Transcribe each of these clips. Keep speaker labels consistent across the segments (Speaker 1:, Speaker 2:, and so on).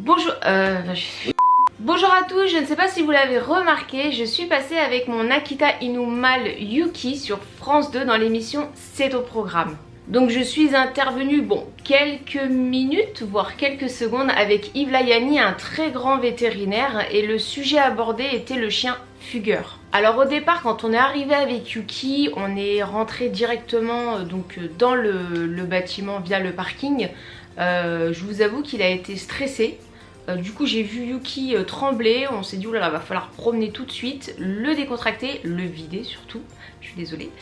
Speaker 1: Bonjour, bonjour à tous, je ne sais pas si vous l'avez remarqué, je suis passée avec mon Akita Inu mâle Yuki sur France 2 dans l'émission C'est au programme. Donc je suis intervenue, quelques minutes, voire quelques secondes avec Yves Layani, un très grand vétérinaire, et le sujet abordé était le chien fugueur. Alors au départ, quand on est arrivé avec Yuki, on est rentré directement dans le bâtiment via le parking. Je vous avoue qu'il a été stressé. Du coup j'ai vu Yuki trembler, on s'est dit oulala, va falloir promener tout de suite, le décontracter, le vider surtout, je suis désolée.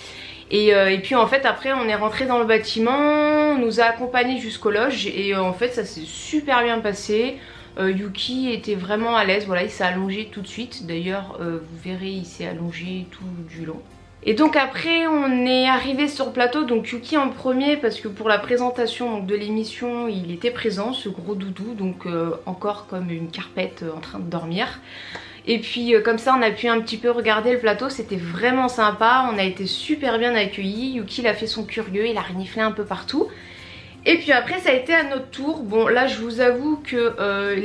Speaker 1: Et puis en fait après on est rentré dans le bâtiment, on nous a accompagnés jusqu'aux loges et en fait ça s'est super bien passé. Yuki était vraiment à l'aise, voilà, il s'est allongé tout de suite, d'ailleurs vous verrez il s'est allongé tout du long. Et donc après on est arrivé sur le plateau, donc Yuki en premier parce que pour la présentation de l'émission il était présent, ce gros doudou, donc encore comme une carpette en train de dormir. Et puis comme ça on a pu un petit peu regarder le plateau, c'était vraiment sympa, on a été super bien accueillis. Yuki il a fait son curieux, il a reniflé un peu partout. Et puis après ça a été à notre tour. Bon là je vous avoue que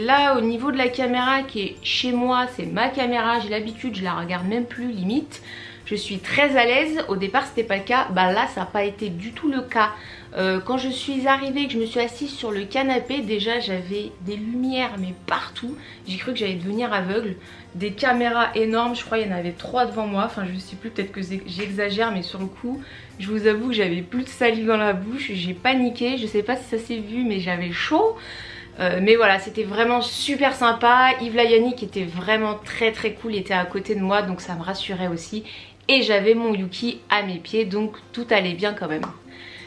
Speaker 1: là au niveau de la caméra qui est chez moi, c'est ma caméra, j'ai l'habitude, je la regarde même plus limite. Je suis très à l'aise, au départ c'était pas le cas, là ça n'a pas été du tout le cas. Quand je suis arrivée, que je me suis assise sur le canapé, déjà j'avais des lumières mais partout. J'ai cru que j'allais devenir aveugle. Des caméras énormes, je crois il y en avait 3 devant moi, enfin je sais plus, peut-être que j'exagère, mais sur le coup je vous avoue que j'avais plus de salive dans la bouche, j'ai paniqué, je sais pas si ça s'est vu mais j'avais chaud. Mais voilà, c'était vraiment super sympa. Yves Layani qui était vraiment très cool était à côté de moi, donc ça me rassurait aussi. Et j'avais mon Yuki à mes pieds, donc tout allait bien quand même.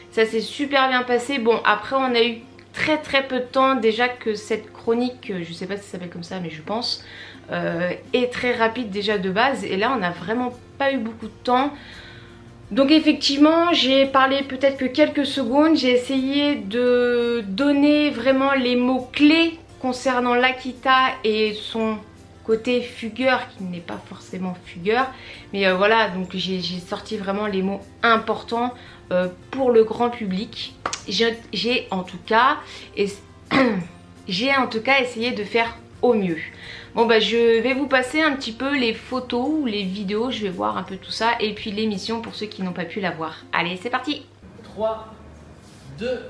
Speaker 1: Ça s'est super bien passé. Bon après on a eu très peu de temps, déjà que cette chronique, je sais pas si ça s'appelle comme ça mais je pense, est très rapide déjà de base. Et là on n'a vraiment pas eu beaucoup de temps. Donc effectivement j'ai parlé peut-être que quelques secondes, j'ai essayé de donner vraiment les mots clés concernant l'Akita et son côté fugueur qui n'est pas forcément fugueur, mais voilà, donc j'ai sorti vraiment les mots importants pour le grand public. J'ai en tout cas essayé de faire au mieux. Bon je vais vous passer un petit peu les photos ou les vidéos, je vais voir un peu tout ça, et puis l'émission pour ceux qui n'ont pas pu la voir. Allez, c'est parti.
Speaker 2: 3, 2.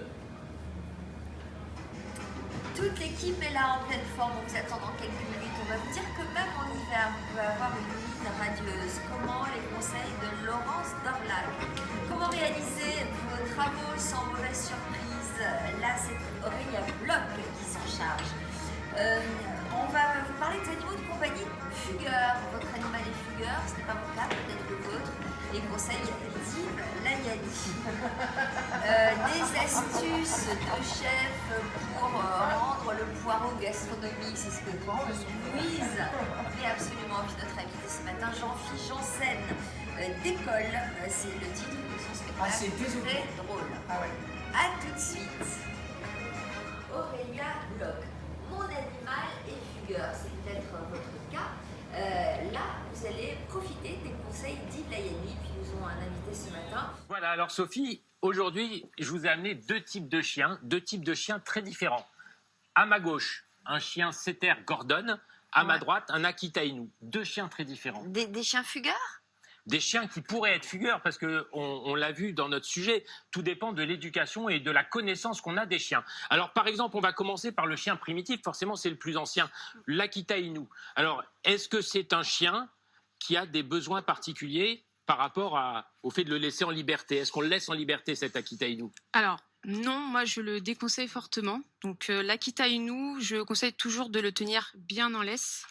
Speaker 3: Toute l'équipe est là en pleine forme, on vous attend dans quelques minutes. On va vous dire que même en hiver, vous pouvez avoir une mine radieuse. Comment les conseils de Laurence Dorlac. Comment réaliser vos travaux sans mauvaise surprise. Là, c'est Aurélia Bloch qui s'en charge. On va vous parler des animaux de compagnie fugueurs. Votre animal est fugueur, ce n'est pas mon cas, peut-être le vôtre. Les conseils d'Yves Layani. Des astuces de chef pour rendre le poireau gastronomique, c'est ce que Louise fait absolument. Puis notre invité ce matin, Jean-Philippe Janssen, d'école, c'est le titre de son spectacle.
Speaker 2: C'est
Speaker 3: très drôle.
Speaker 2: Ah ouais.
Speaker 3: A tout de suite. Aurélia Bloch, mon animal est fugueur, c'est peut-être votre cas. Là, vous allez profiter des conseils d'Yves Layani, puis nous avons un invité ce matin.
Speaker 4: Voilà, alors Sophie, aujourd'hui, je vous ai amené deux types de chiens très différents. À ma gauche, un chien setter Gordon, à ma droite, un Akita Inu. Deux chiens très différents.
Speaker 3: Des chiens fugueurs?
Speaker 4: Des chiens qui pourraient être fugueurs, parce qu'on l'a vu dans notre sujet, tout dépend de l'éducation et de la connaissance qu'on a des chiens. Alors par exemple, on va commencer par le chien primitif, forcément c'est le plus ancien, l'Akita Inu. Alors, est-ce que c'est un chien qui a des besoins particuliers par rapport au fait de le laisser en liberté? Est-ce qu'on le laisse en liberté, cet Akita Inu?
Speaker 5: Alors, non, moi je le déconseille fortement. Donc l'Akita Inu, je conseille toujours de le tenir bien en laisse.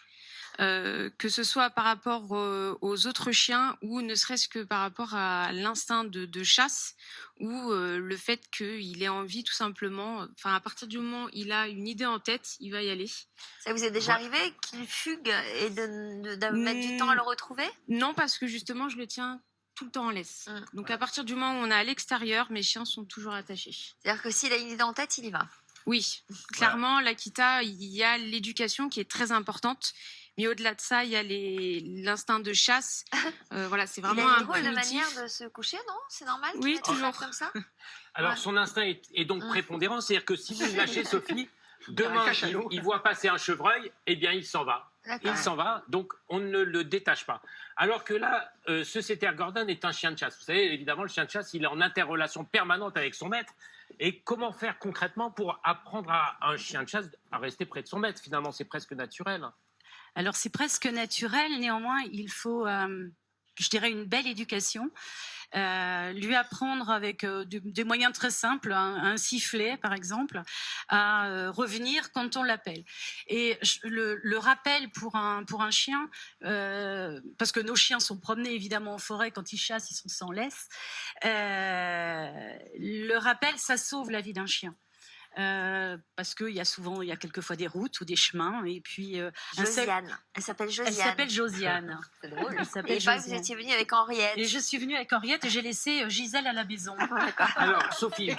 Speaker 5: Que ce soit par rapport aux autres chiens ou ne serait-ce que par rapport à l'instinct de chasse ou le fait qu'il ait envie tout simplement, enfin à partir du moment où il a une idée en tête, il va y aller.
Speaker 3: Ça vous est déjà arrivé qu'il fugue et de mettre du temps à le retrouver?
Speaker 5: Non, parce que justement je le tiens tout le temps en laisse. Donc à partir du moment où on est à l'extérieur, mes chiens sont toujours attachés.
Speaker 3: C'est-à-dire que s'il a une idée en tête, il y va?
Speaker 5: Oui, clairement, l'Akita, il y a l'éducation qui est très importante. Mais au-delà de ça, il y a l'instinct de chasse. Voilà, c'est vraiment
Speaker 3: un drôle de manière de se coucher, non? C'est normal?
Speaker 5: Oui, toujours
Speaker 3: comme ça.
Speaker 4: Alors, son instinct est donc prépondérant. C'est-à-dire que si vous le lâchez, Sophie, Demain, il voit passer un chevreuil, eh bien, il s'en va.
Speaker 3: D'accord.
Speaker 4: Il s'en va, donc on ne le détache pas. Alors que là, ce setter Gordon est un chien de chasse. Vous savez, évidemment, le chien de chasse, il est en interrelation permanente avec son maître. Et comment faire concrètement pour apprendre à un chien de chasse à rester près de son maître? Finalement, c'est presque naturel.
Speaker 6: Alors, c'est presque naturel. Néanmoins, il faut, je dirais, une belle éducation. Lui apprendre avec des moyens très simples, un sifflet par exemple, à revenir quand on l'appelle. Et le rappel pour un chien, parce que nos chiens sont promenés évidemment en forêt, quand ils chassent, ils sont sans laisse. Le rappel, ça sauve la vie d'un chien. Parce qu'il y a quelquefois des routes ou des chemins, et puis
Speaker 3: Josiane. Elle s'appelle Josiane.
Speaker 6: Elle s'appelle Josiane.
Speaker 3: C'est drôle.
Speaker 6: Elle s'appelle
Speaker 3: Et pas que vous
Speaker 6: Josiane.
Speaker 3: étiez venue avec Henriette.
Speaker 6: Et je suis venue avec Henriette et j'ai laissé Gisèle à la maison.
Speaker 4: Alors, Sophie, je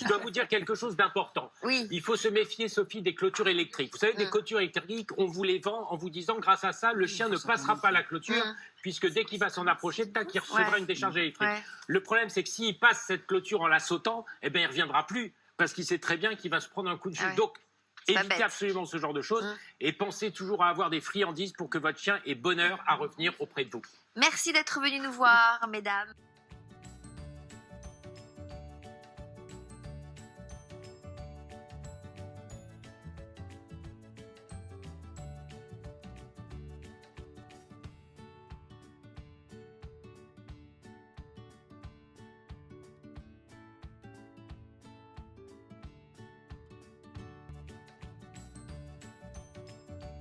Speaker 4: dois vous dire quelque chose d'important.
Speaker 3: Oui.
Speaker 4: Il faut se méfier, Sophie, des clôtures électriques. Vous savez, des clôtures électriques, on vous les vend en vous disant, grâce à ça, le chien ne passera pas la clôture, puisque dès qu'il va s'en approcher, tac, il recevra une décharge électrique.
Speaker 3: Ouais.
Speaker 4: Le problème, c'est que s'il passe cette clôture en la sautant, eh bien, il ne reviendra plus, parce qu'il sait très bien qu'il va se prendre un coup de jus.
Speaker 3: Ah ouais.
Speaker 4: Donc,
Speaker 3: C'est pas
Speaker 4: évitez
Speaker 3: bête.
Speaker 4: absolument ce genre de choses et pensez toujours à avoir des friandises pour que votre chien ait bonheur à revenir auprès de vous.
Speaker 3: Merci d'être venus nous voir, mesdames.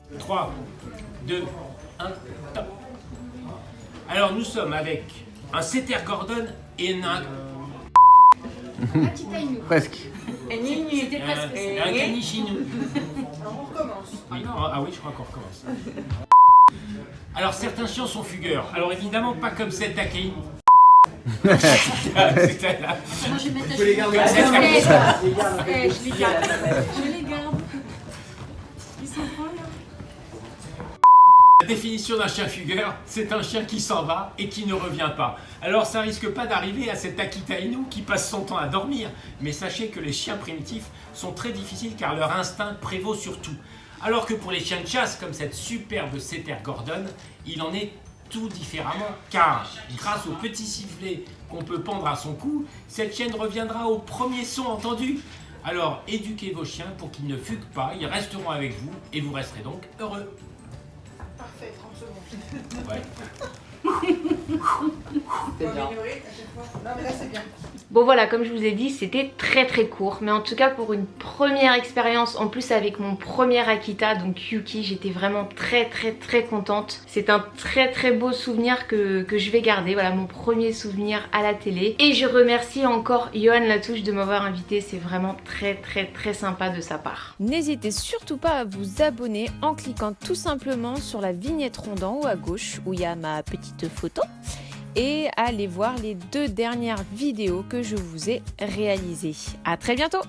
Speaker 7: « 3, 2, 1, top. Alors nous sommes avec un setter Gordon et un
Speaker 8: Presque.
Speaker 6: C'était presque
Speaker 7: un caniche Inu. On recommence. Ah oui, je crois qu'on recommence. Alors certains chiens sont fugueurs. Alors évidemment pas comme cette Takei.
Speaker 6: Moi, je vais mettre
Speaker 7: les garder.
Speaker 6: Je les garde. Ils sont drôles.
Speaker 7: La définition d'un chien fugueur, c'est un chien qui s'en va et qui ne revient pas. Alors ça risque pas d'arriver à cet Akita Inu qui passe son temps à dormir, mais sachez que les chiens primitifs sont très difficiles car leur instinct prévaut sur tout. Alors que pour les chiens de chasse, comme cette superbe setter Gordon, il en est tout différemment, car grâce au petit sifflet qu'on peut pendre à son cou, cette chienne reviendra au premier son entendu. Alors éduquez vos chiens pour qu'ils ne fuguent pas, ils resteront avec vous et vous resterez donc heureux.
Speaker 9: Parfait, 30 secondes.
Speaker 7: Ouais.
Speaker 9: Faut améliorer à chaque fois. Non mais là c'est bien.
Speaker 1: Bon voilà, comme je vous ai dit, c'était très court, mais en tout cas pour une première expérience, en plus avec mon premier Akita, donc Yuki, j'étais vraiment très contente. C'est un très beau souvenir que je vais garder, voilà mon premier souvenir à la télé. Et je remercie encore Johan Latouche de m'avoir invité, c'est vraiment très sympa de sa part.
Speaker 10: N'hésitez surtout pas à vous abonner en cliquant tout simplement sur la vignette ronde en haut à gauche où il y a ma petite photo et à aller voir les 2 dernières vidéos que je vous ai réalisées. À très bientôt!